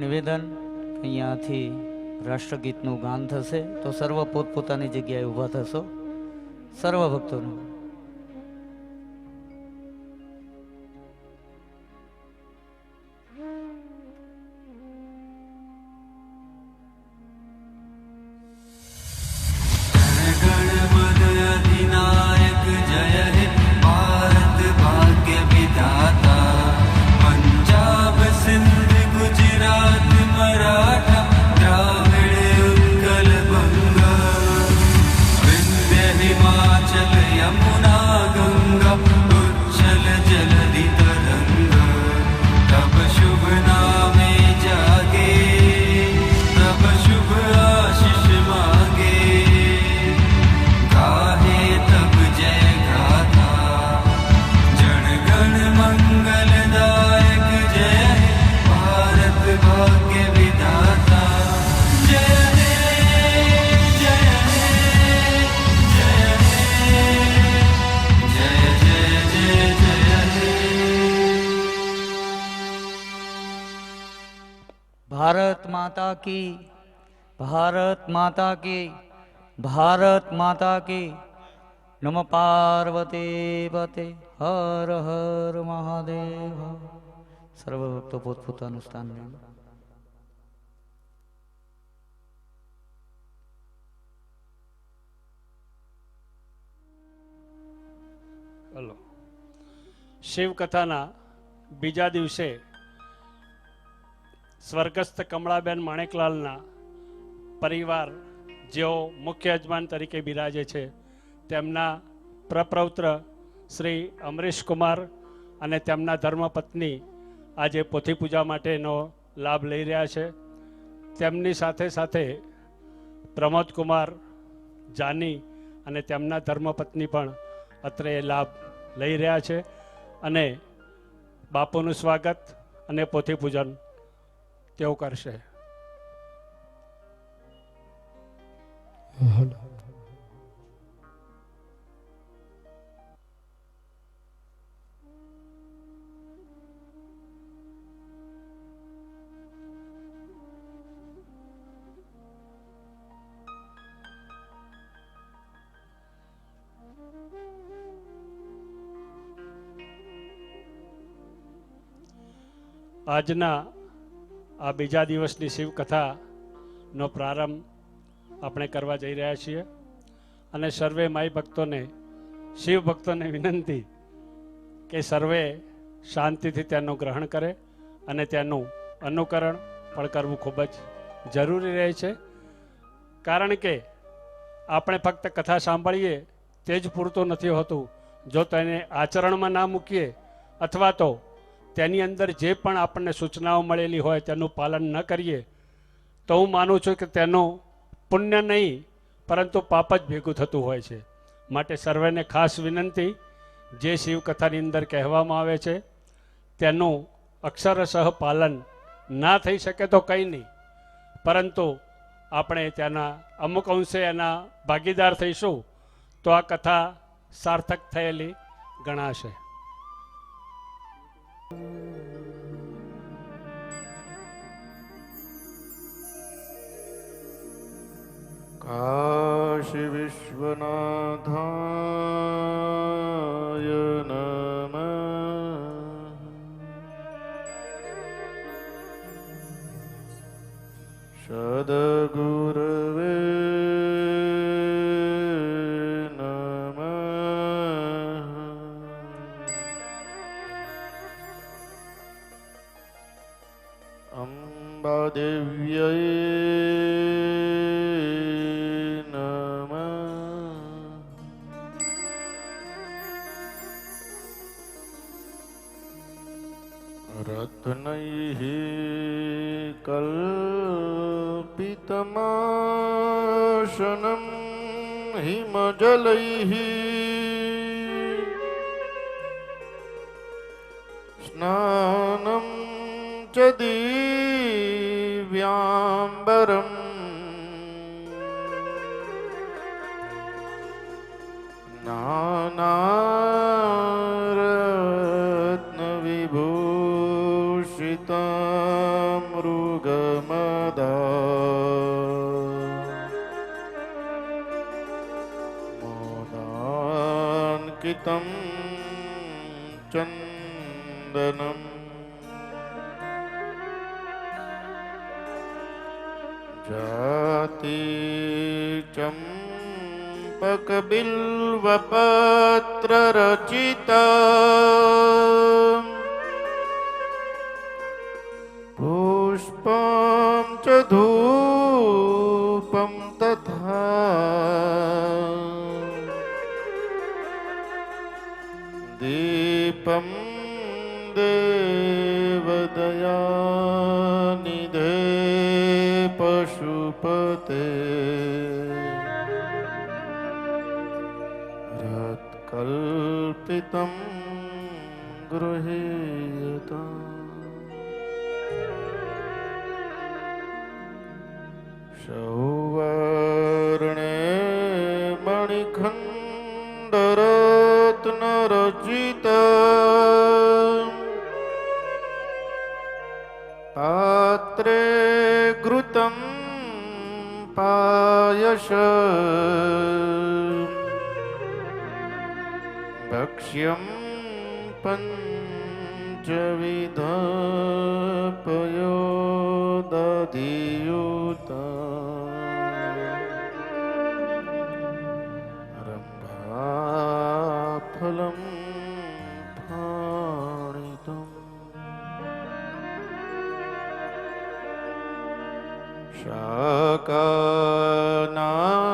નિવેદન અહીંયાથી રાષ્ટ્રગીતનું ગાન થશે, તો સર્વ પોતપોતાની જગ્યાએ ઊભા થશો. સર્વ ભક્તોનું भारत माता की, भारत माता की, भारत माता की. नम पार्वती पते हर हर महादेव. सर्व भक्तो પોતપોતાનું સ્થાન લેવું. હલો. શિવ કથાના બીજા દિવસે સ્વર્ગસ્થ કમળાબેન માણેકલાલના પરિવાર જેઓ મુખ્ય યજમાન તરીકે બિરાજે છે, તેમના પ્રપૌત્ર શ્રી અમરીશ કુમાર અને તેમના ધર્મપત્ની આજે પોથી પૂજા માટેનો લાભ લઈ રહ્યા છે. તેમની સાથે સાથે પ્રમોદ કુમાર જાની અને તેમના ધર્મપત્ની પણ અત્રે લાભ લઈ રહ્યા છે અને બાપુનું સ્વાગત અને પોથી પૂજન તેઓ કરશે. આજના આ બીજા દિવસની શિવકથાનો પ્રારંભ આપણે કરવા જઈ રહ્યા છીએ અને સર્વે માઈ ભક્તોને, શિવ ભક્તોને વિનંતી કે સર્વે શાંતિથી તેનું ગ્રહણ કરે અને તેનું અનુકરણ પણ કરવું ખૂબ જ જરૂરી રહે છે. કારણ કે આપણે ફક્ત કથા સાંભળીએ તે જ પૂરતું નથી હોતું. જો તેને આચરણમાં ના મૂકીએ અથવા તો તેની અંદર જે પણ આપણને સૂચનાઓ મળેલી હોય તેનું પાલન ન કરીએ તો હું માનું છું કે તેનું પુણ્ય નહીં પરંતુ પાપ જ ભેગું થતું હોય છે. માટે સર્વેને ખાસ વિનંતી, જે શિવકથાની અંદર કહેવામાં આવે છે તેનું અક્ષરશઃ પાલન ના થઈ શકે તો કંઈ નહીં, પરંતુ આપણે તેના અમુક અંશે એના ભાગીદાર થઈશું તો આ કથા સાર્થક થયેલી ગણાશે. काशी विश्वनाथाय नमः. सद्गुरवे नमः. अम्बादेव्यै रत्नैः कल्पितमाशनं हिमजलैः स्नानं च दिव्याम्बरम् नानारत्नविभूषितं मृग मोदान्कितं चन्दनम् जाति चम्पकबिल्वपत्ररचिता पुष्पं च धूपं तथा दीपं देवदयानिधे पशुपते रत्कल्पितं गृहीयताम् सौवर्णे मणिखण्डरत्नरचित पात्रे घृतं पायश भक्ष्यं पञ्चविधपयोदधियुता रम्भाफलं फाणितम्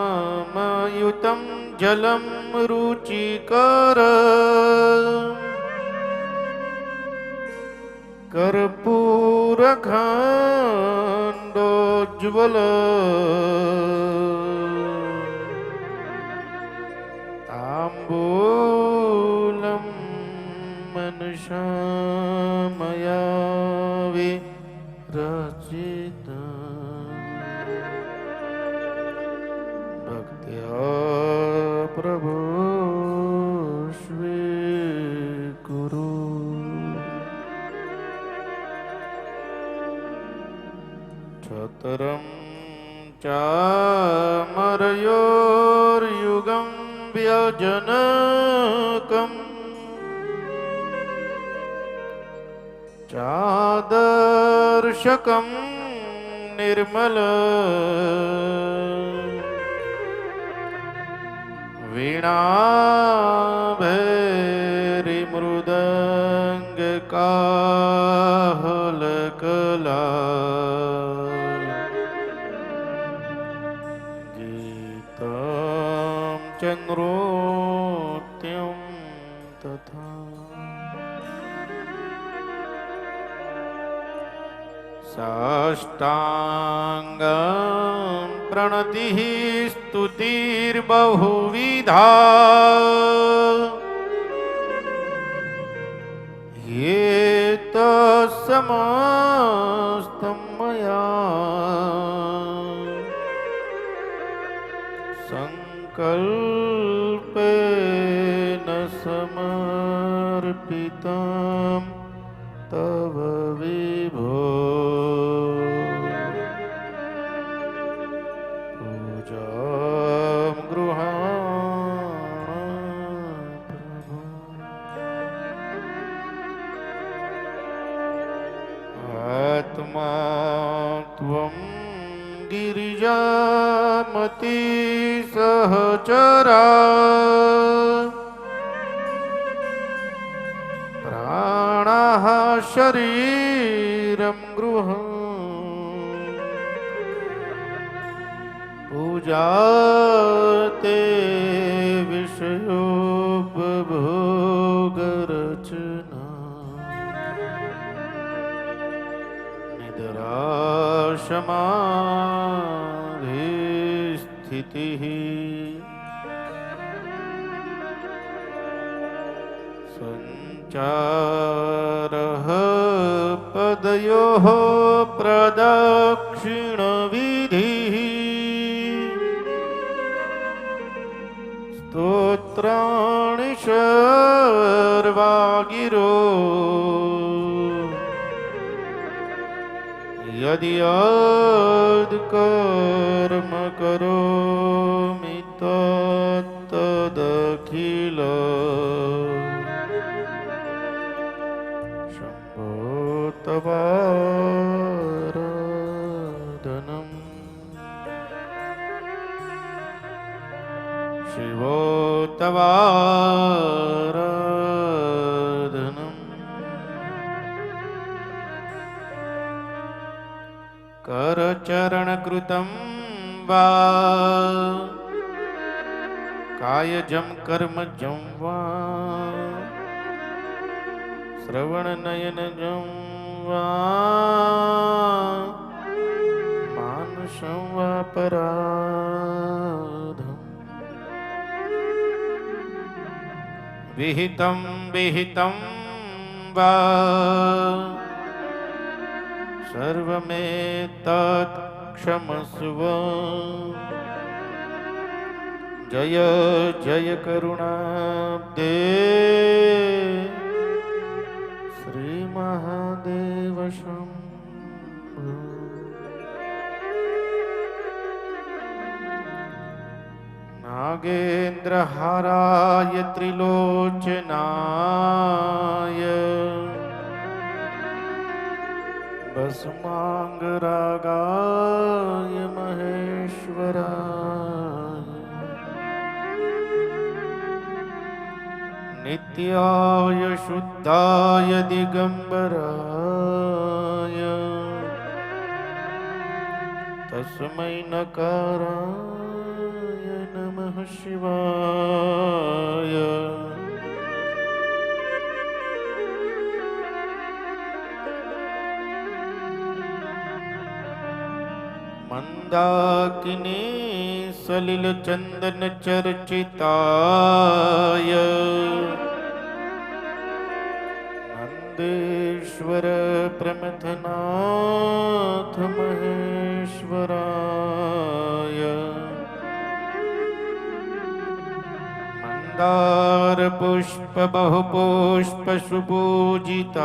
शाकानामयुतं जलं रुचिकर कर्पूरखण्डोज्ज्वल ताम्बूलं मनसामया विरचिता भक्त्या प्रभो स्वीकुरु छत्रं चामरयोर्युगं व्यजनकम् चादर्शकं निर्मल वीणाभैरिमृदङ्गकाहलकला गीतं च नृत्यं तथा साष्टाङ्गं प्रणतिः स्तुतिर्बहुविधा ये तत्समस्तं मया सङ्कल्पेन समर्पितं तव विभो पूजां गृहाण प्रभो आत्मा त्वं गिरिजामती सहचरा प्राणः शरीरं गृहम् पूजाते विषयोपभोगरचना निद्रासमाधिस्थितिः संचारः पदयोः प्रदक्षिणविधिः स्तोत्राणि सर्वा गिरो યદ કર્મ કરોમિ તદખિલ શંભો તવારાધનમ શિવો તવારાધનમ કરચરણકૃतं વા કાયજં કર્મજં વા શ્રવણનયનજં વા માનસં વા પરાધમ વિહિतं વિહિतं વા સર્વમેતત્ ક્ષમસ્વ જય જય કરુણાબ્દે શ્રી મહાદેવ શંભો નાગેન્દ્રહારાય ત્રિલોચનાય ભસ્માંગરાગાય મહેશ્વરાય નિત્યાય શુદ્ધાય દિગંબરાય તસ્મૈ નકારાય નમઃ શિવાય મંદાકિની સલિલ ચંદન ચર્ચિતાય નંદેશ્વર પ્રમથનાથ મહેશ્વરાય મંદાર પુષ્પ બહુ પુષ્પ સુપૂજિતાય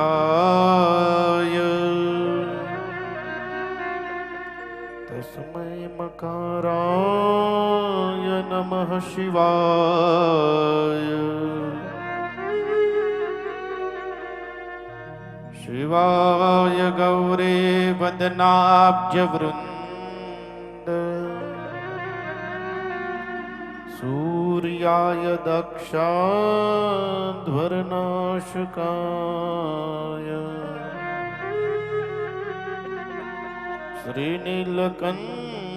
તસ્મૈ મકારાય નમઃ શિવાય શિવાય ગૌરે વદનાબ્જવૃંદ સૂર્યાય દક્ષાધ્વરનાશકાય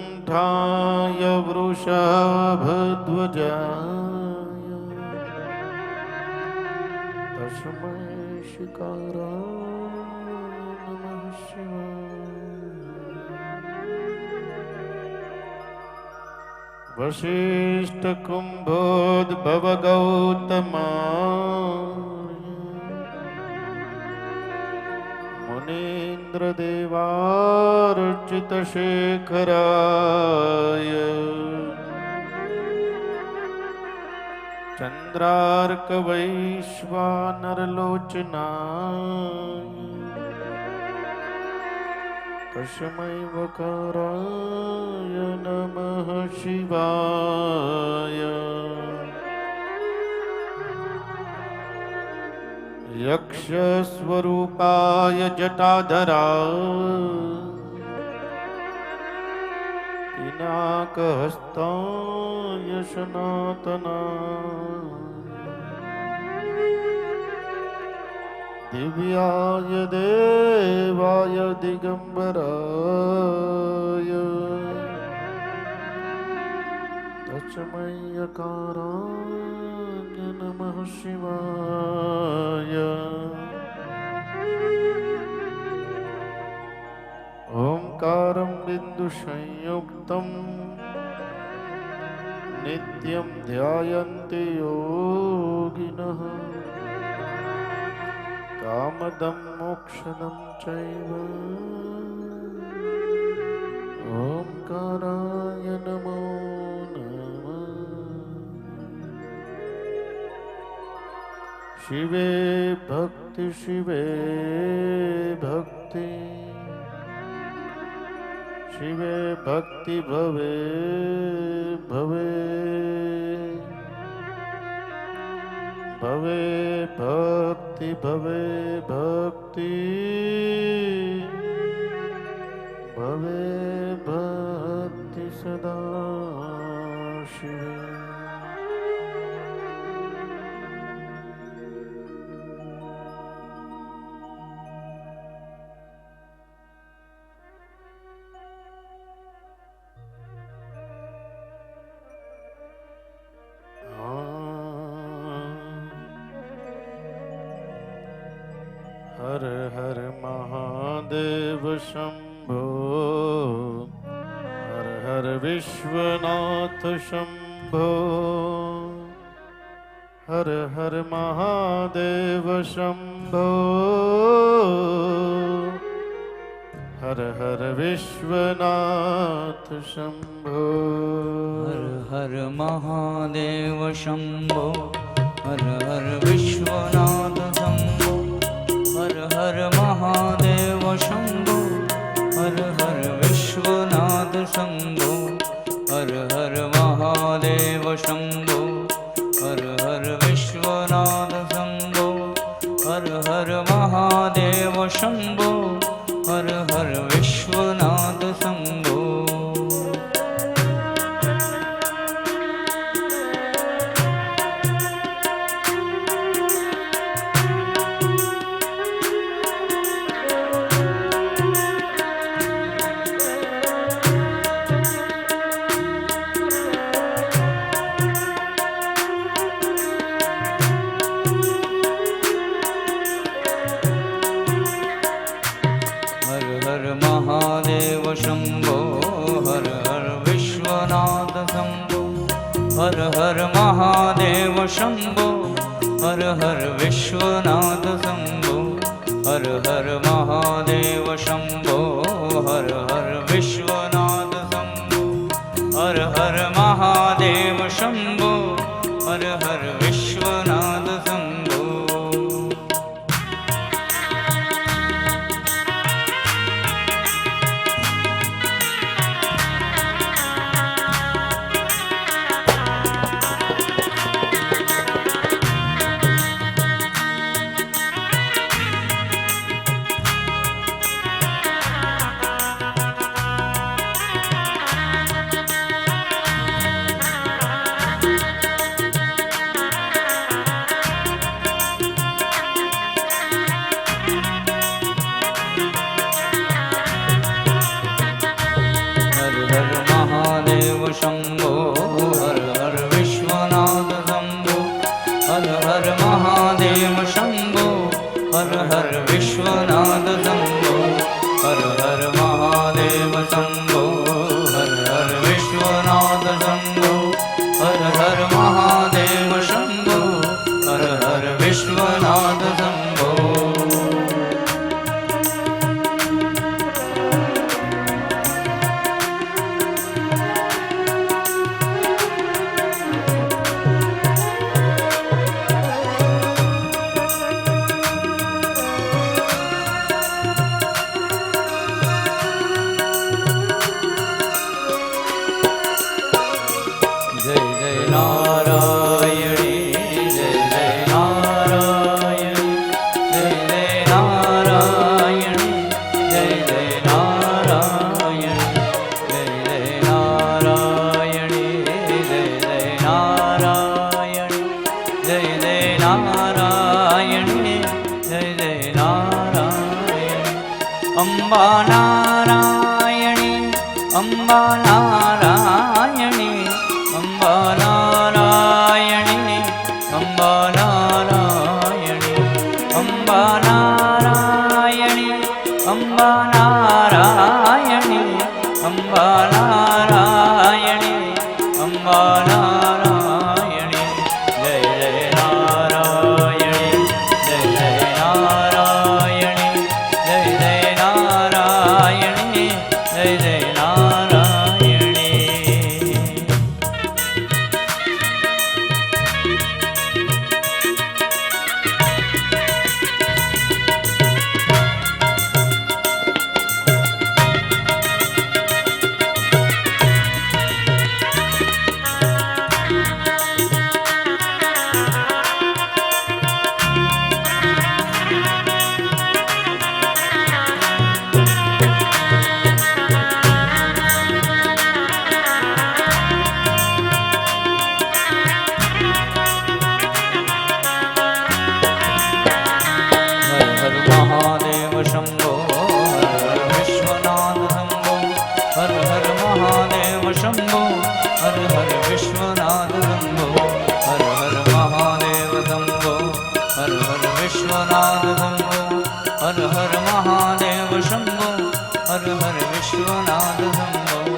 શ્રીનીલકંઠાય વૃષભધ્વજાય તસ્મૈ શિકારાય નમઃ શિવાય વશિષ્ઠ કુંભોદ્ભવ ગૌતમા મુનીન્દ્રદેવાર્ચિત શેખરાય ચંદ્રાર્ક વૈશ્વાનરલોચનાય તસ્મૈ વકારાય નમઃ શિવાય યક્ષ સ્વરૂપાય જટાધરાય પિનાકહસ્તાય સનાતનાય દિવ્યાય દેવાય દિગંબરાય તસ્મૈ યકારાય નમઃ શિવાય ઓંકારં બિંદુ સંયુક્તં નિત્યં ધ્યાયન્તિ યોગિનઃ કામદં મોક્ષદં ચૈવ ઓંકારાય નમો નમઃ શિવે ભક્તિ शिवे भक्ति भवे भवे भवे भक्ति भवे भक्ति भवे भक्ति सदा शिवे हर हर महादेव शंभो हर हर विश्वनाथ शंभो हर हर महादेव शंभो हर हर विश्वनाथ शंभो हर हर महादेव शंभो हर हर विश्वनाथ शंभो हर हर महादेव शंभो हर हर विश्वनाथ शंभो हर हर महादेव शंभो हर हर विश्वनाथ शंभो हर हर महादेव शंभो हर हर विश्वनाथ शंभो महादेव शंभो हर हर विश्वनाथ शंभो हर हर महादेव शंभो हर हर विश्वनाथ शंभो हर हर महादेव शंभो हर हर विश्वनाथ शंभो हर हर महादेव शंभो हर हर विश्वनाथ शंभो शंभो हर हर विश्वनाथ शंभो हर हर महादेव शंभो हर हर विश्वनाथ शंभो हर हर महादेव शंभो हर हर विश्वनाथ शंभो हर हर महादेव शंभो हर हर विश्वनाथ शंभो अंबा नारायणी अंबा नारायणी अंबा नारायणी अंबा नारायणी अंबा नारायणी अंबा नारायणी अंबा नारायणी अंबा नारायणी जय जय नारायणी जय जय नारायणी जय जय नारायणी जय जय नारायणी શંભો હર હર વિશ્વનાથ શંભો હર હર મહાદેવ શંભો હર હર વિશ્વનાથ શંભો હર હર મહાદેવ શંભો હર હર વિશ્વનાથ શંભો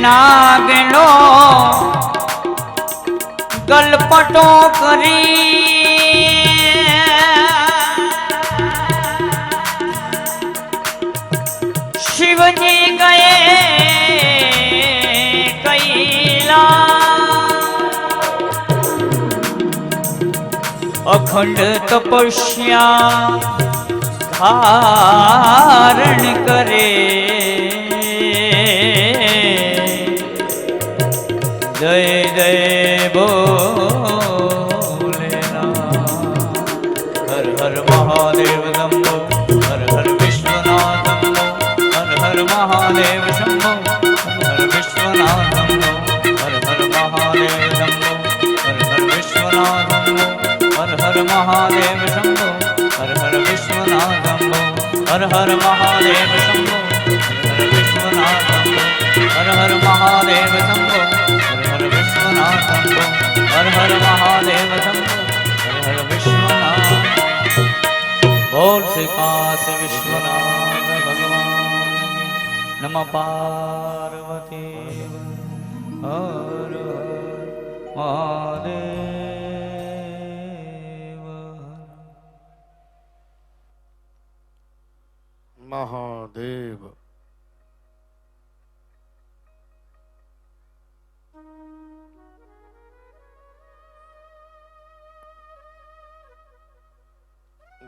નાગનો ગલપટો કરી શિવજી ગયે કૈલા અખંડ તપસ્યા ધારણ કરે જય જય ભોલેનાથ હર હર મહાદેવ શંભો હર હર વિશ્વનાથ શંભો હર હર મહાદેવ શંભો હર વિશ્વનાથ શંભો હર હર મહાદેવ શંભો હર હર વિશ્વનાથ શંભો હર હર મહાદેવ શંભો હર હર વિશ્વનાથ શંભો હર હર મહાદેવ શંભો હર હર વિશ્વનાથ શંભો હર હર મહાદેવ શંભો હર વિશ્વનાથ શંભો હર હર મહાદેવ શંભો હર હર વિશ્વનાથ બોલ શ્રી કાશી વિશ્વનાથ ભગવાન નમઃ પાર્વતી હર હર મહાદેવ મહાદેવ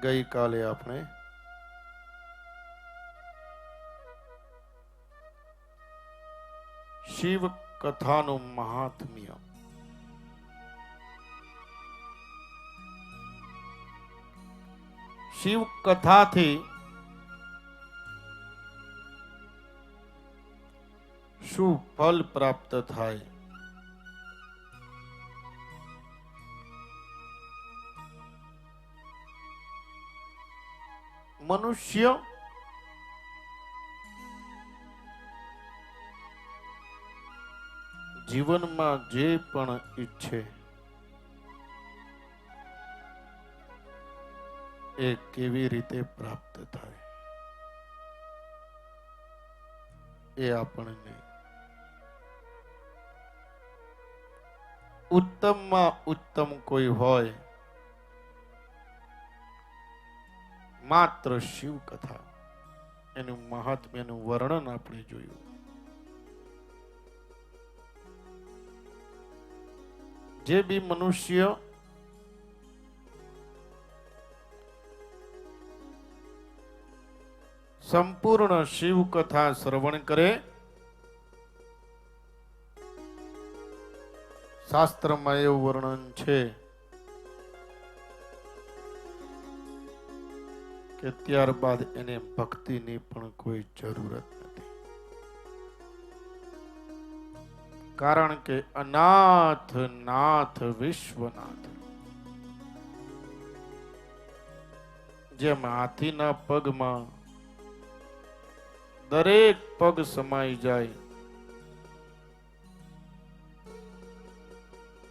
ગઈકાલે આપણે શિવ કથાનું મહાત્મ્ય શિવ કથાથી શું ફલ પ્રાપ્ત થાય મનુષ્ય જીવનમાં જે પણ ઈચ્છે એ કેવી રીતે પ્રાપ્ત થાય એ આપણને ઉત્તમમાં ઉત્તમ કોઈ હોય માત્ર શિવ કથા એનું મહાત્મ્યનું વર્ણન આપણે જોયું. જે બી મનુષ્ય સંપૂર્ણ શિવ કથા શ્રવણ કરે શાસ્ત્રમાં એવું વર્ણન છે કે ત્યારબાદ એને ભક્તિની પણ કોઈ જરૂરત નથી, કારણ કે અનાથ નાથ વિશ્વનાથ જેમ હાથીના પગમાં દરેક પગ સમાઈ જાય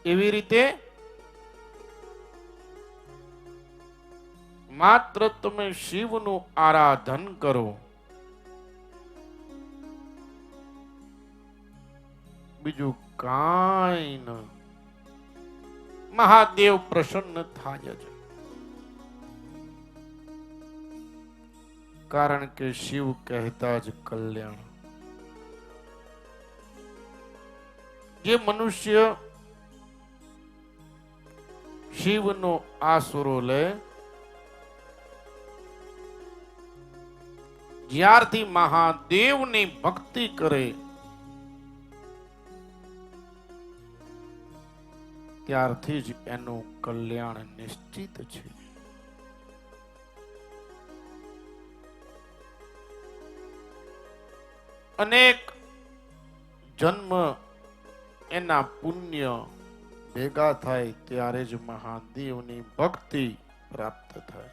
એવી રીતે માત્ર તમે શિવનું આરાધન કરો, બીજું કાંઈ ન, મહાદેવ પ્રસન્ન થાય છે. કારણ કે શિવ કહેતા જ કલ્યાણ. જે મનુષ્ય શિવનો આસુરો લે જ્યારથી મહાદેવની ભક્તિ કરે ત્યારથી જ એનું કલ્યાણ નિશ્ચિત છે. અનેક જન્મ એના પુણ્ય ભેગા થાય ત્યારે જ મહાદેવની ભક્તિ પ્રાપ્ત થાય.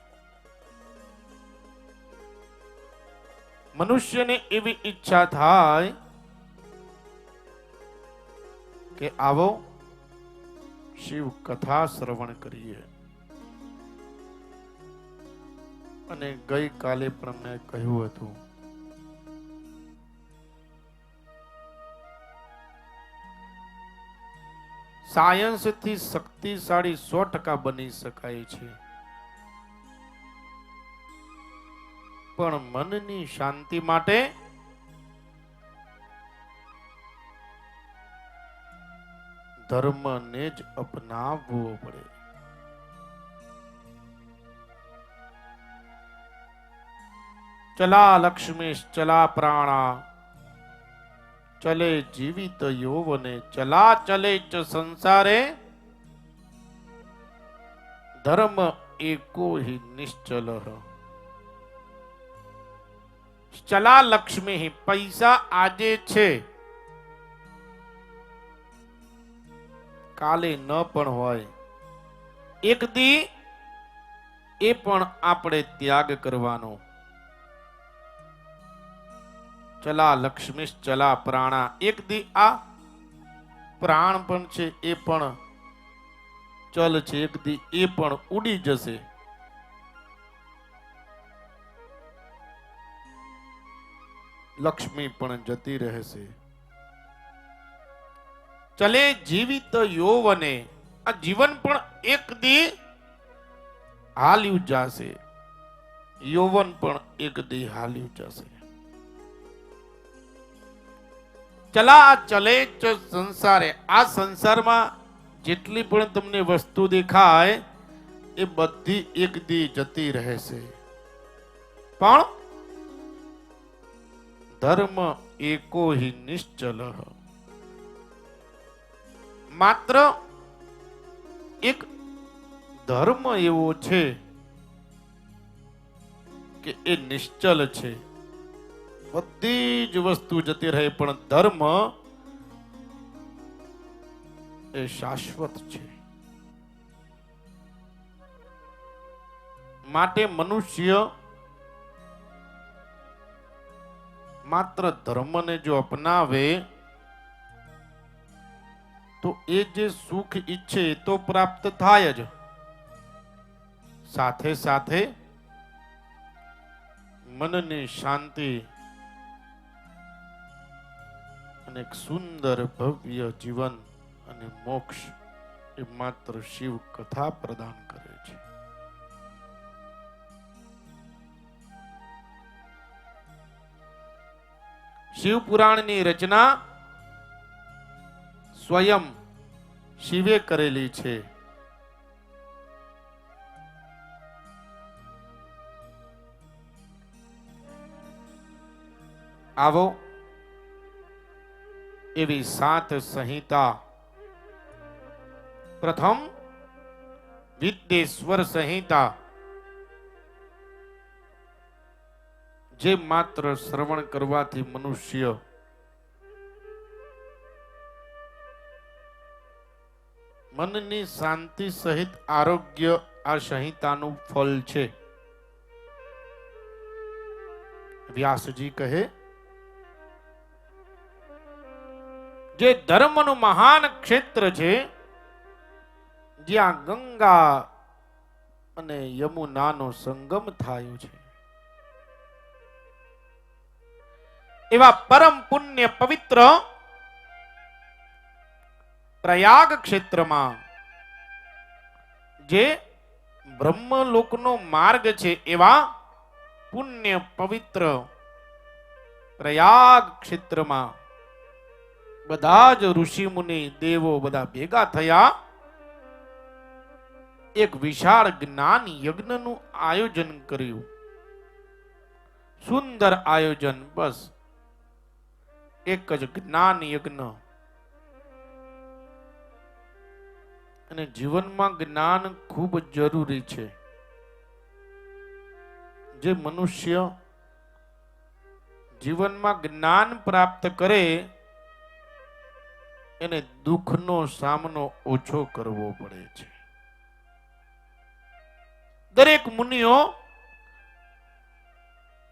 મનુષ્યને એવી ઈચ્છા થાય કે આવો શિવ કથા શ્રવણ કરીએ. અને ગઈકાલે પણ મેં કહ્યું હતું સાયન્સ થી શક્તિશાળી 100% બની શકાય છે, પણ મનની શાંતિ માટે ધર્મને જ અપનાવવો પડે. ચલા લક્ષ્મીશ ચલા પ્રાણા ચલે જીવિત યૌવને ચલા ચલે ચ સંસારે ધર્મ એકો હિ નિશ્ચલ. ચલા લક્ષ્મી પૈસા આજે છે કાલે ન પણ હોય. એક દી એ પણ આપણે ત્યાગ કરવાનો. ચલા લક્ષ્મી ચલા પ્રાણા એક દી આ પ્રાણ પણ છે એ પણ ચલ છે, એક દી એ પણ ઉડી જશે. લક્ષ્મી પણ જતી રહેશે. ચલે જીવિત યૌવને આ જીવન પણ એક દી હાલ્યું જશે, યૌવન પણ એક દી હાલ્યું જશે. ચલા ચલે ચ સંસારે આ સંસારમાં જેટલી પણ તમને વસ્તુ દેખાય એ બધી એક દી જતી રહેશે, પણ ધર્મ એકો હિ નિશ્ચલ. માત્ર એક ધર્મ એવો છે કે એ નિશ્ચલ છે. બધી જ વસ્તુ જતી રહે પણ ધર્મ એ શાશ્વત છે. માટે મનુષ્ય માત્ર ધર્મને જો અપનાવે તો એ જે સુખ ઈચ્છે તો પ્રાપ્ત થાય જ, સાથે સાથે મનની શાંતિ અને એક સુંદર ભવ્ય જીવન અને મોક્ષ એ માત્ર શિવ કથા પ્રદાન કરે છે. શિવ પુરાણની રચના સ્વયં શિવે કરેલી છે. આવો એવી 7 સંહિતા. પ્રથમ વિદ્યેશ્વર સંહિતા, જે માત્ર શ્રવણ કરવાથી મનુષ્ય મનની શાંતિ સહિત આરોગ્ય આ સંહિતાનું ફળ છે. વ્યાસજી કહે જે ધર્મનું મહાન ક્ષેત્ર છે, જ્યાં ગંગા અને યમુનાનો સંગમ થયો છે, એવા પરમ પુણ્ય પવિત્ર પ્રયાગ ક્ષેત્રમાં જે બ્રહ્મલોકનો માર્ગ છે, એવા પુણ્ય પવિત્ર પ્રયાગ ક્ષેત્રમાં બધા જ ઋષિ મુનિ દેવો બધા ભેગા થયા એક વિશાળ જ્ઞાન યજ્ઞનું આયોજન કર્યું. સુંદર આયોજન, બસ એક જ જ્ઞાન યજ્ઞ. અને જીવનમાં જ્ઞાન ખૂબ જરૂરી છે. જે મનુષ્ય જીવનમાં જ્ઞાન પ્રાપ્ત કરે એને દુઃખનો સામનો ઓછો કરવો પડે છે. દરેક મુનિઓ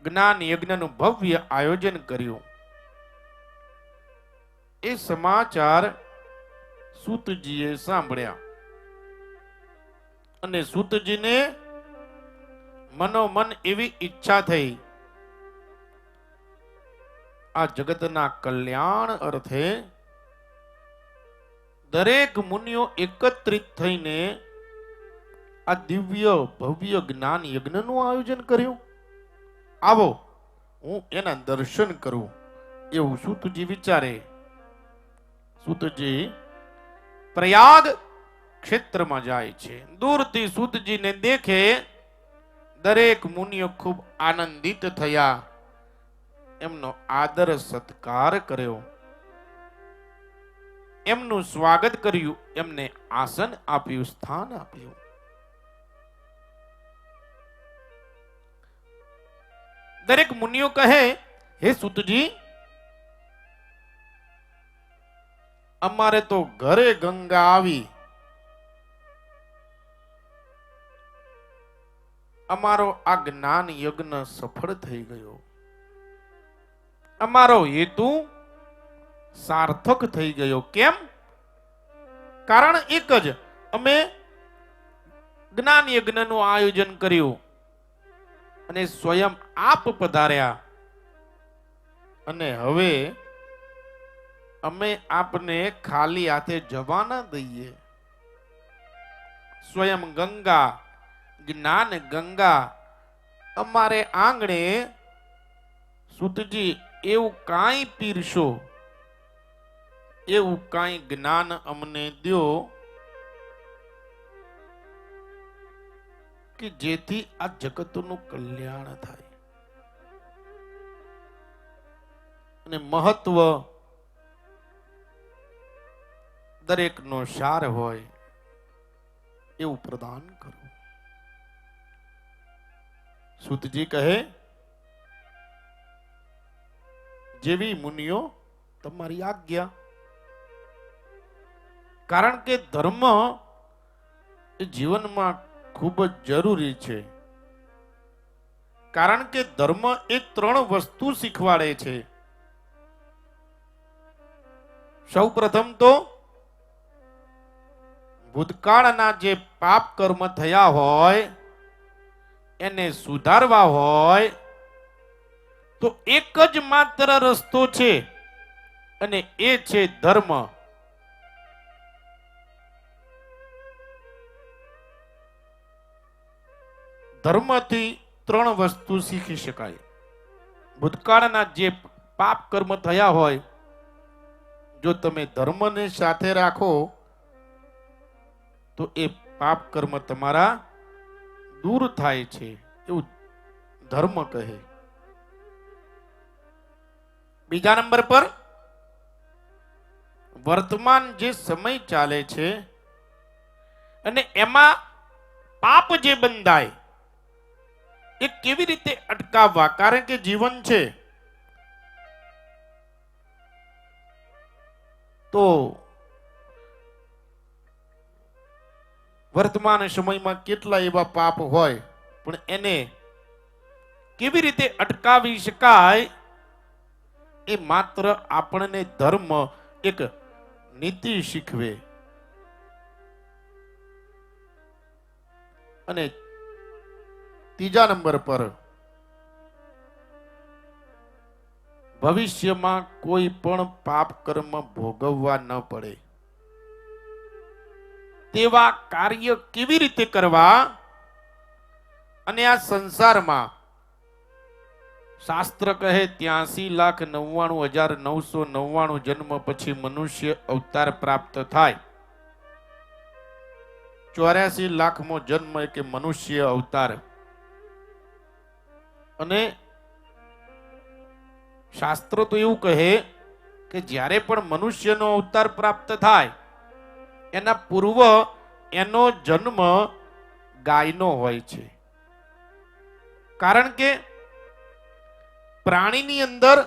જ્ઞાન યજ્ઞનું ભવ્ય આયોજન કર્યું. એ સમાચાર સૂતજીએ સાંભળ્યા અને સૂતજીને મનોમન એવી ઈચ્છા થઈ, આ જગતના કલ્યાણ અર્થે દરેક મુનિઓ એકત્રિત થઈને આ દિવ્ય ભવ્ય જ્ઞાન યજ્ઞનું આયોજન કર્યું. આવો હું એના દર્શન કરું એવું સૂતજી વિચારે. સૂતજી પ્રયાગ ક્ષેત્રમાં જાય છે. દૂરથી સૂતજીને દેખે દરેક મુનિઓ ખૂબ આનંદિત થયા, એમનો આદર સત્કાર કર્યો, એમનું સ્વાગત કર્યું, એમને આસન આપ્યું, સ્થાન આપ્યું. દરેક મુનિઓ કહે, હે સૂતજી, અમારે તો ઘરે ગંગા આવી, અમારો આ જ્ઞાન યજ્ઞ સફળ થઈ ગયો, અમારો હેતુ સાર્થક થઈ ગયો. કેમ? કારણ એક જ, અમે જ્ઞાન યજ્ઞનું આયોજન કર્યું અને સ્વયં આપ પધાર્યા, અને હવે અમે આપને ખાલી હાથે જવા ન દઈએ. સ્વયં ગંગા, જ્ઞાન ગંગા અમારે આંગણે, સૂતજી એવું કાંઈ પીરશો, એવું કાંઈ જ્ઞાન અમને દ્યો કે જેથી આ જગતનું કલ્યાણ થાય અને મહત્વ દરેકનો સાર હોય એવું પ્રદાન કરો. સૂતજી કહે, જેવી મુનિઓ તમારી આજ્ઞા. કારણ કે ધર્મ એ જીવનમાં ખૂબ જ જરૂરી છે. કારણ કે ધર્મ એ 3 વસ્તુ શીખવાડે છે. સૌ પ્રથમ તો ભૂતકાળના જે પાપ કર્મ થયા હોય એને સુધારવા હોય તો એક જ માત્ર રસ્તો છે અને એ છે ધર્મ. ધર્મથી 3 વસ્તુ શીખી શકાય. ભૂતકાળના જે પાપ કર્મ થયા હોય, જો તમે ધર્મને સાથે રાખો તો એ પાપ કર્મ તમારા દૂર થાય છે, એવું ધર્મ કહે. બીજા નંબર પર વર્તમાન જે સમય ચાલે છે અને એમાં પાપ જે બંધાય એ કેવી રીતે અટકાવવા, કારણ કે જીવન છે તો વર્તમાન સમયમાં કેટલા એવા પાપ હોય, પણ એને કેવી રીતે અટકાવી શકાય એ માત્ર આપણને ધર્મ એક નીતિ શીખવે. અને ત્રીજા નંબર પર ભવિષ્યમાં કોઈ પણ પાપ કર્મ ભોગવવા ન પડે તેવા કાર્ય કેવી રીતે કરવા. અને આ સંસારમાં શાસ્ત્ર કહે 83,99,999 જન્મ પછી મનુષ્ય અવતાર પ્રાપ્ત થાય. 84 લાખમો જન્મ કે મનુષ્ય અવતાર. અને શાસ્ત્ર તો એવું કહે કે જ્યારે પણ મનુષ્યનો અવતાર પ્રાપ્ત થાય એના પૂર્વ એનો જન્મ ગાયનો હોય છે. કારણ કે પ્રાણીની અંદર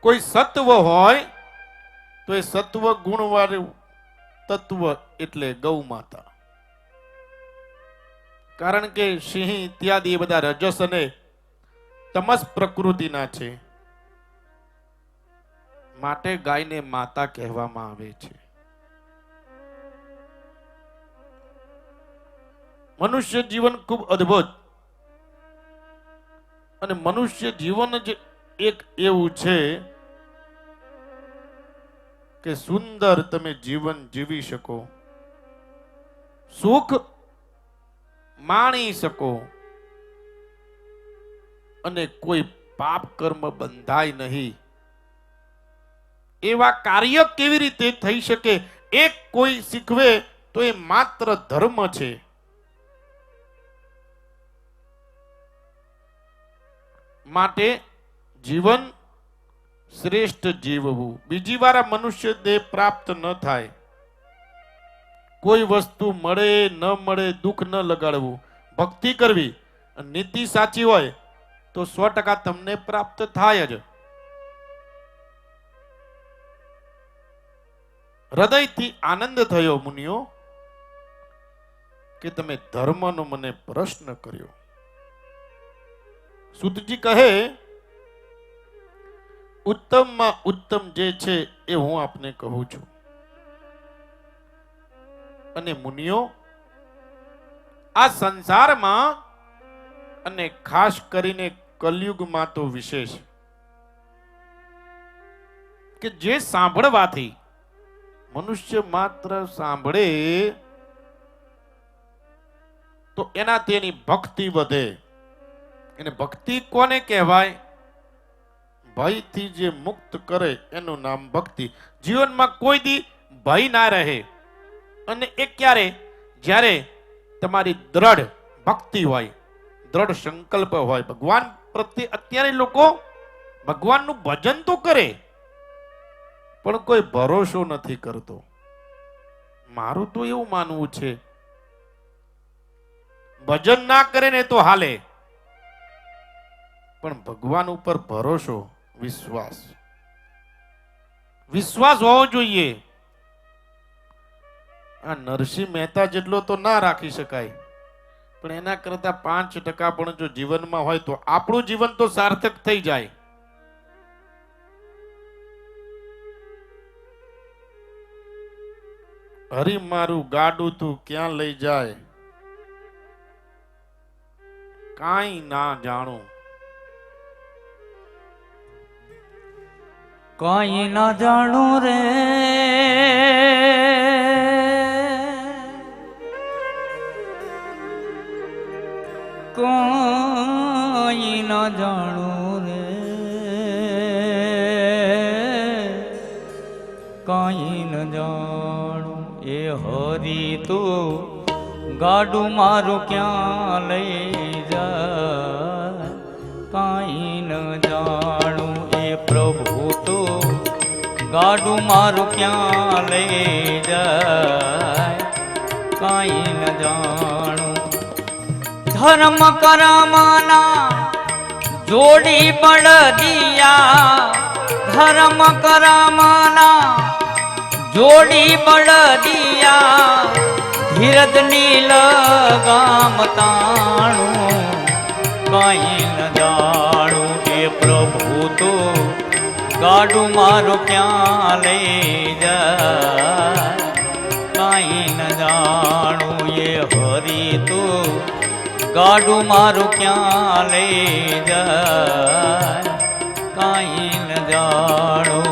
કોઈ સત્વ હોય તો એ સત્વ ગુણવાળું તત્વ એટલે ગૌ માતા. કારણ કે સિંહ ઇત્યાદિ એ બધા રજસ અને તમસ પ્રકૃતિના છે, માટે ગાયને માતા કહેવામાં આવે છે. મનુષ્ય જીવન ખૂબ અદ્ભુત, અને મનુષ્ય જીવન જ એક એવું છે કે સુંદર તમે જીવન જીવી શકો, સુખ માણી શકો, અને કોઈ પાપ કર્મ બંધાય નહીં. એવા કાર્ય કેવી રીતે થઈ શકે એક કોઈ શીખવે તો એ માત્ર ધર્મ છે. માટે જીવન શ્રેષ્ઠ જીવવું. બીજી વાર આ મનુષ્ય દેહ પ્રાપ્ત ન થાય, કોઈ વસ્તુ મળે ન મળે દુઃખ ન લગાડવું, ભક્તિ કરવી, નીતિ સાચી હોય તો 100% તમને પ્રાપ્ત થાય જ. હૃદયથી આનંદ થયો મુનિઓ કે તમે ધર્મનો મને પ્રશ્ન કર્યો. સુતજી કહે ઉત્તમમાં ઉત્તમ જે છે એ હું આપને કહું છું. અને મુનિઓ, આ સંસારમાં અને ખાસ કરીને કલયુગમાં તો વિશેષ કે જે સાંભળવાથી મનુષ્ય માત્ર સાંભળે તો એના તેની ભક્તિ વધે. એને ભક્તિ કોને કહેવાય? ભયથી જે મુક્ત કરે એનું નામ ભક્તિ. જીવનમાં કોઈ દી ભય ના રહે. અને એ ક્યારે? જ્યારે તમારી દ્રઢ ભક્તિ હોય, દ્રઢ સંકલ્પ હોય ભગવાન પ્રત્યે. અત્યારે લોકો ભગવાનનું ભજન તો કરે પણ કોઈ ભરોસો નથી કરતો. મારું તો એવું માનવું છે, ભજન ના કરે ને તો હાલે, પણ ભગવાન ઉપર ભરોસો, વિશ્વાસ હોવો જોઈએ. આ નરસિંહ મહેતા જેટલો તો ના રાખી શકાય, પણ એના કરતા 5% પણ જો જીવનમાં હોય તો આપણું જીવન તો સાર્થક થઈ જાય. હરી મારું ગાડું તું ક્યાં લઈ જાય, કાંઈ ના જાણું. કાંઈ ના જાણું રે, કાંઈ ના જાણું રે, કાંઈ ન જાણું. એ હરી તો ગાડું મારું ક્યાં લઈ જાય, કાંઈ ન જાણું. એ પ્રભુ તો ગાડું મારું ક્યાં લઈ જાય, કાંઈ ન જાણું. ધર્મ કરમના જોડી બળદિયા, ધર્મ કરમના જોડી બળદિયા, ધીરજ નીલ ગામ તાણું, કાંઈ ન જાણું. એ પ્રભુ તો ગાડું મારું ક્યાં લઈ જાય, કાંઈ ન જાણું. એ હરી તો ગાડું મારું ક્યાં લઈ જાય, કાંઈ ન જાણું.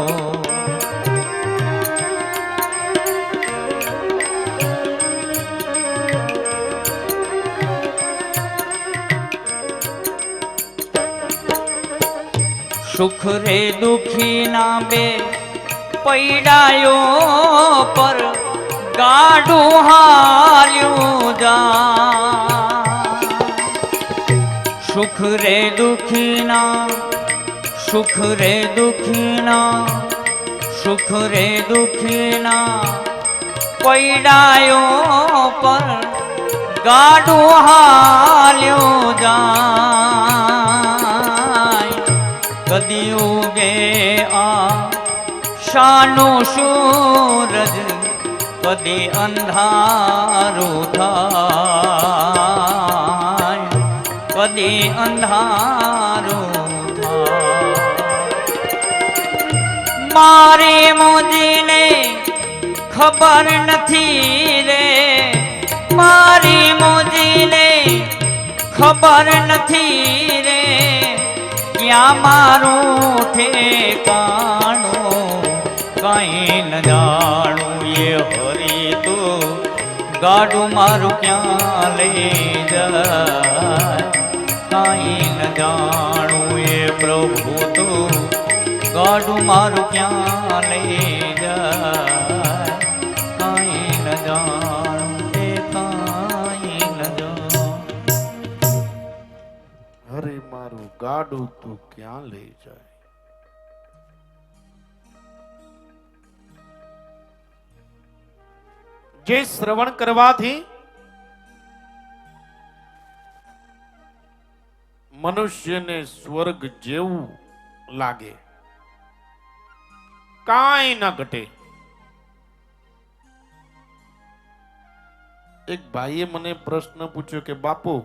સુખ રે દુખી ના બે પૈડાયો પર, ગાડું હાલ્યું જા સુખ રે દુખીના સુખ રે દુખીના સુખ રે દુખીના પૈડાયો પર ગાડું હાલ્યું જાય કદી ઉગે આ શાનો સૂરજ કદી અંધારું થાય કદી અંધારું થાય મારી મોદીને ખબર નથી રે મારી મોદીને ખબર નથી રે ક્યાં મારું ઠેકાણું કઈ ન જાણું એ હરી તો ગાડું મારું ક્યાં લઈ જાય કઈ ન જાણું એ પ્રભુ તો ગાડું મારું ક્યાં લઈ જાય કઈ ન જાણું એ કઈ ન જાણું હરે મારું ગાડું તું ક્યાં લઈ જાય. જે શ્રવણ કરવાથી મનુષ્યને સ્વર્ગ જેવું લાગે, કાંઈ ન ઘટે. એક ભાઈએ મને પ્રશ્ન પૂછ્યો કે બાપુ,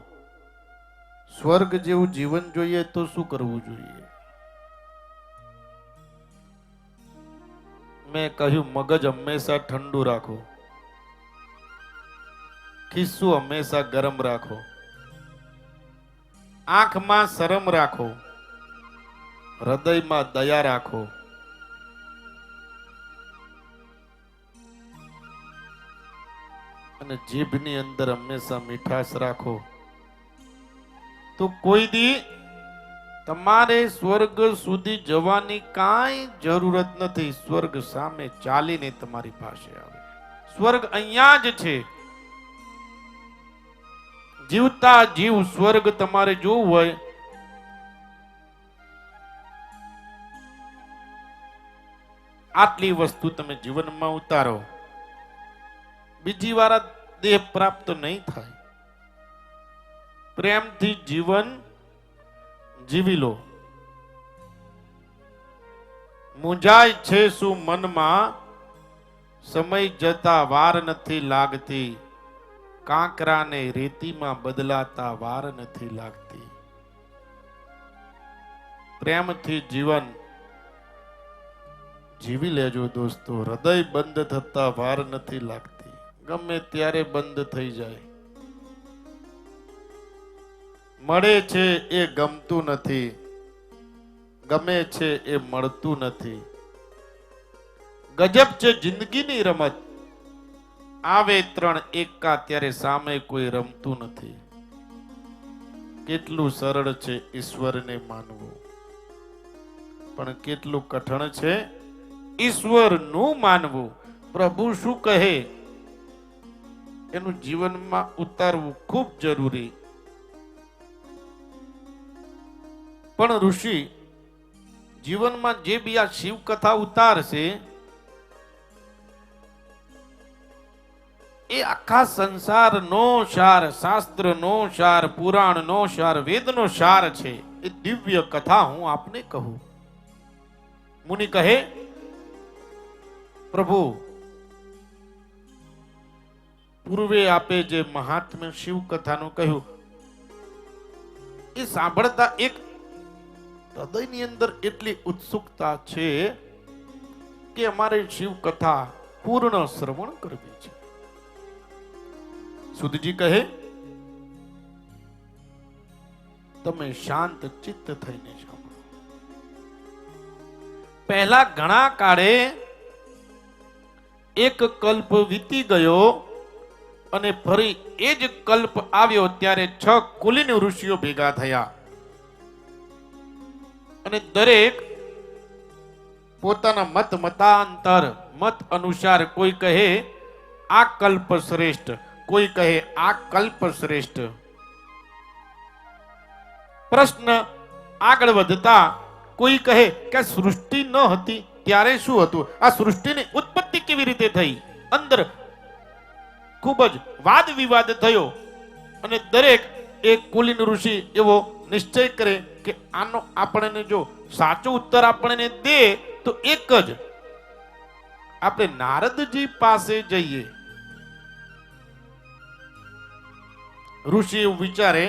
સ્વર્ગ જેવું જીવન જોઈએ તો શું કરવું જોઈએ? મેં કહ્યું મગજ હંમેશા ઠંડુ રાખો, ખિસ્સું હંમેશા ગરમ રાખો, આંખમાં શરમ રાખો, હૃદયમાં દયા રાખો, અને જીભની અંદર હંમેશા મીઠાશ રાખો, તો કોઈ દી તમારે સ્વર્ગ સુધી જવાની કાંઈ જરૂરત નથી. સ્વર્ગ સામે ચાલીને તમારી પાસે આવે. સ્વર્ગ અહીંયા જ છે. જીવતા જીવ સ્વર્ગ તમારે જોવું હોય આટલી વસ્તુ તમે જીવનમાં ઉતારો, બીજી વાર દેહ પ્રાપ્ત નહીં થાય. પ્રેમથી જીવન જીવી લો. મૂંઝાય છે શું મનમાં, સમય જતા વાર નથી લાગતી, કાંકરાને રેતીમાં બદલાતા વાર નથી લાગતી. પ્રેમથી જીવન જીવી લેજો દોસ્તો. હૃદય બંધ થતા વાર નથી લાગતી, ગમે ત્યારે બંધ થઈ જાય. મળે છે એ ગમતું નથી, ગમે છે એ મળતું નથી. ગજબ છે જિંદગીની રમત, આવે ત્રણ એકા ત્યારે સામે કોઈ રમતું નથી. કેટલું સરળ છે ઈશ્વરને માનવું, પણ કેટલું કઠણ છે ઈશ્વરનું માનવું. પ્રભુ શું કહે એનું જીવનમાં ઉતારવું ખૂબ જરૂરી. પણ ઋષિ જીવનમાં જે બી આ શિવ કથા ઉતારશે એ આખા સંસારનો સાર, શાસ્ત્રનો સાર, પુરાણનો સાર, વેદનો સાર છે. એ દિવ્ય કથા હું આપને કહું. મુનિ કહે પ્રભુ પૂર્વે આપે જે મહાત્મ્ય શિવ કથાનું કહ્યું એ સાંભળતા એક હૃદયની અંદર એટલી ઉત્સુકતા છે કે અમારે શિવ કથા પૂર્ણ શ્રવણ કરવી છે. સુધજી કહે તમે શાંત ચિત્ત થઈને સાંભળો. પહેલા ઘણા કાળે એક કલ્પ વીતી ગયો અને ફરી એ જ કલ્પ આવ્યો ત્યારે 6 કુલીન ઋષિઓ ભેગા થયા અને દરેક પોતાના મતાંતર મત અનુસાર કોઈ કહે આ કલ્પ શ્રેષ્ઠ, કોઈ કહે આ કલ્પ શ્રેષ્ઠ. પ્રશ્ન આગળ વધતા કોઈ કહે કે આ સૃષ્ટિ ન હતી ત્યારે શું હતું, આ સૃષ્ટિની ઉત્પત્તિ કેવી રીતે થઈ. અંદર ખૂબ જ વાદ વિવાદ થયો અને દરેક એક કુલીન ઋષિ એવો નિશ્ચય કરે કે આનો આપણને જો સાચો ઉત્તર આપણને દે તો એક જ, આપણે નારદજી પાસે જઈએ. ઋષિ એવું વિચારે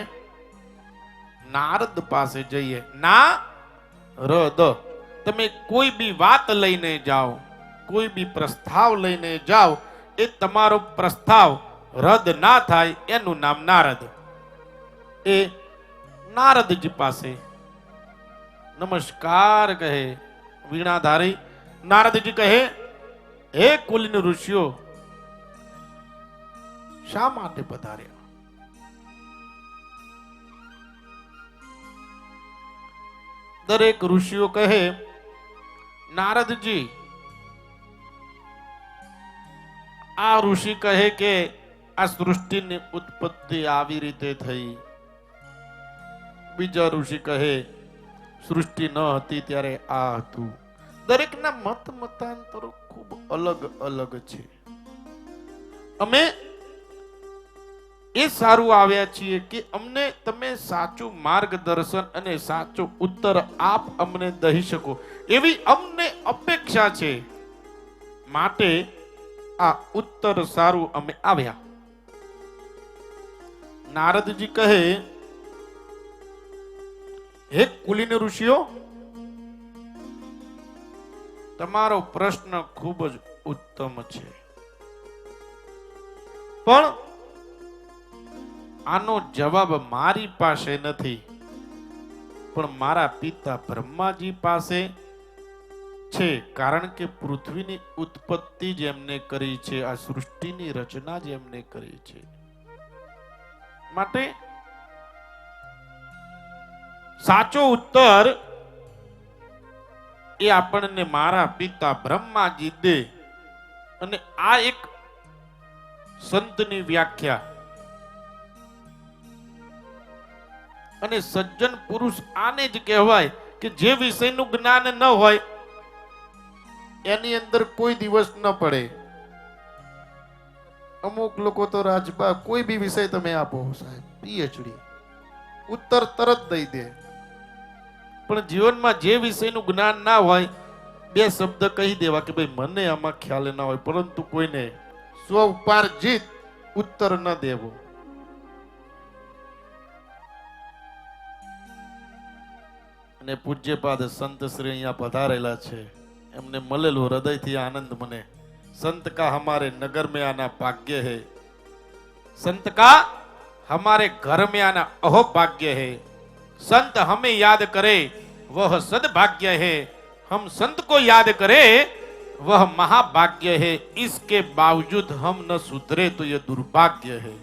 નારદ પાસે જઈએ. ના રદ, તમે કોઈ બી વાત લઈને જાઓ, કોઈ બી પ્રસ્તાવ લઈને જાઓ, એ તમારો પ્રસ્તાવ રદ ના થાય એનું નામ નારદ. એ નારદજી પાસે નમસ્કાર કહે વીણાધારી. નારદજી કહે હે કુલીન ઋષિઓ, શા માટે પધાર્યા? દરેક ઋષિઓ કહે નારદજી, આ ઋષિ કહે કે આ સૃષ્ટિની ઉત્પત્તિ આવી રીતે થઈ. બીજા ઋષિ કહે સૃષ્ટિ ન હતી ત્યારે આ હતું. દરેકના મત મતાંતરો ખૂબ અલગ અલગ છે. અમે એ સારું આવ્યા છીએ કે અમને તમે સાચું માર્ગદર્શન અને સાચો ઉત્તર આપ અમને દઈ શકો એવી અમને અપેક્ષા છે. માટે આ ઉત્તર સારું અમે આવ્યા. નારદજી કહે હે કુલીન ઋષિઓ, તમારો પ્રશ્ન ખૂબ જ ઉત્તમ છે, પણ આનો જવાબ મારી પાસે નથી, પણ મારા પિતા બ્રહ્માજી પાસે છે. કારણ કે પૃથ્વીની ઉત્પત્તિ જ એમને કરી છે, આ સૃષ્ટિની રચના જ એમને કરી છે. માટે સાચો ઉત્તર એ આપણને મારા પિતા બ્રહ્માજી દે. અને આ એક સંતની વ્યાખ્યા. અને સજ્જન પુરુષ આને જ કહેવાય કે જે વિષયનું જ્ઞાન ન હોય એની અંદર કોઈ દિવસ ન પડે. અમુક લોકો તો રાજબા કોઈ બી વિષય તમે આપો સાહેબ, પીએચડી ઉત્તર તરત દઈ દે, પણ જીવનમાં જે વિષયનું જ્ઞાન ના હોય બે શબ્દ કહી દેવા કે ભાઈ મને આમાં ખ્યાલ ના હોય, પરંતુ કોઈને સ્વઉપાર્જિત ઉત્તર ન દેવો. અને પૂજ્યપાદ સંત શ્રી અહીંયા પધારેલા છે, એમને મળેલું હૃદયથી આનંદ મને. संत का हमारे नगर में आना भाग्य है, संत का हमारे घर में आना अहोभाग्य है. संत हमें याद करे वह सद्भाग्य है, हम संत को याद करे वह महाभाग्य है. इसके बावजूद हम न सुधरे तो यह दुर्भाग्य है.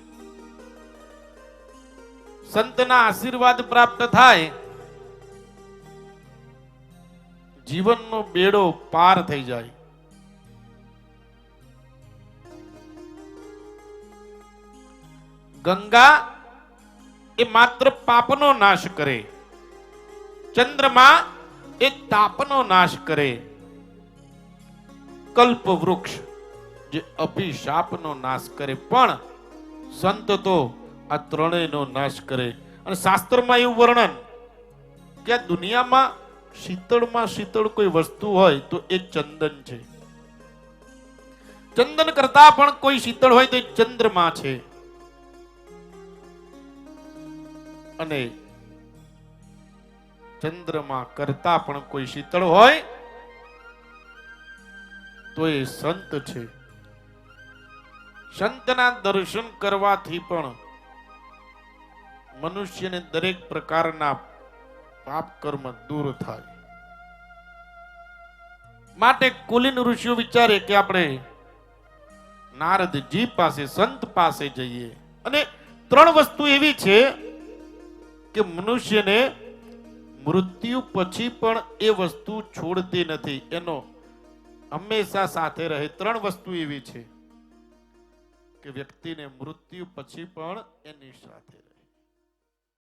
संतना आशीर्वाद प्राप्त थाय जीवनનો બેડો પાર થઈ જાય. ગંગા એ માત્ર પાપનો નાશ કરે, ચંદ્રમા એ તાપનો નાશ કરે, કલ્પ વૃક્ષ જે અભિશાપનો નાશ કરે, પણ સંત તો આ ત્રણેયનો નાશ કરે. અને શાસ્ત્રમાં એવું વર્ણન કે આ દુનિયામાં શીતળમાં શીતળ કોઈ વસ્તુ હોય તો એ ચંદન છે. ચંદન કરતા પણ કોઈ શીતળ હોય તો એ ચંદ્રમા છે. અને ચંદ્રમા કરતા પણ કોઈ શીતળ હોય તો એ સંત છે. સંતના દર્શન કરવાથી પણ મનુષ્યને દરેક પ્રકારના પાપ કર્મ દૂર થાય. માટે કુલીન ઋષિઓ વિચારે કે આપણે નારદજી પાસે સંત પાસે જઈએ. અને ત્રણ વસ્તુ એવી છે કે મનુષ્યને મૃત્યુ પછી પણ એ વસ્તુ છોડતી નથી, એનો હંમેશા સાથે રહે. ત્રણ વસ્તુ એવી છે. કે વ્યક્તિને મૃત્યુ પછી પણ એની સાથે રહે.